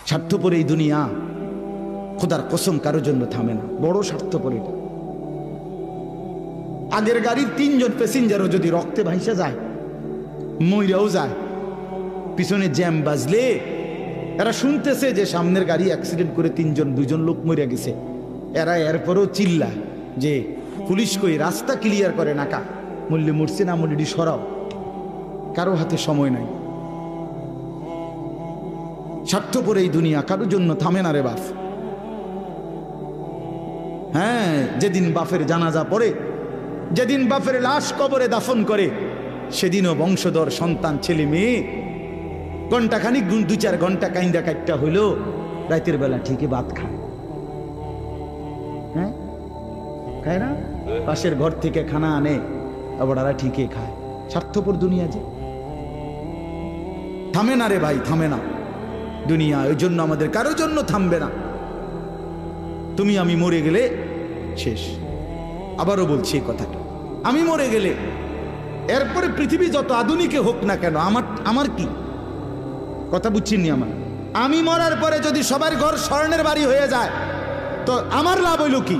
স্বার্থপর এই দুনিয়া, খোদার কসম কারোর জন্য থামে না, বড় স্বার্থপর এটা। আগের গাড়ির 3 জন প্যাসেঞ্জারও যদি রক্তে ভাইসা যায়, মইরাও যায়, পিছনে জ্যাম বাজলে এরা শুনতেছে যে সামনের গাড়ি অ্যাক্সিডেন্ট করে 2 জন লোক মরে গেছে, এরা এরপরও চিল্লা যে পুলিশ কই, রাস্তা ক্লিয়ার করে নাকা, মূল্যে মরছে না মূল্যটি সরাও। কারো হাতে সময় নাই। স্বার্থপর এই দুনিয়া, কারোর জন্য থামে না রে বাপ। হ্যাঁ, যেদিন বাপের জানাজা পড়ে, যেদিন বাপের লাশ কবরে দাফন করে, সেদিনও বংশধর সন্তান ছেলে মেয়ে ঘন্টাখানিক 2-4 ঘন্টা কাইন্দা কাটটা হইলো, রাতের বেলা ঠিকই ভাত খায়। হ্যাঁ, খায় না? পাশের ঘর থেকে খানা আনে, আবার ওরা ঠিকই খায়। স্বার্থপর দুনিয়া যে, থামে না রে ভাই, থামে না দুনিয়া। ওই জন্য আমাদের কারোর জন্য থামবে না। তুমি আমি মরে গেলে শেষ। আবারও বলছি এই কথাটা, আমি মরে গেলে এরপরে পৃথিবী যত আধুনিকে হোক না কেন, আমার কি কথা বুঝছেননি? আমি মরার পরে যদি সবার ঘর স্বর্ণের বাড়ি হয়ে যায়, তো আমার লাভ হইল কি?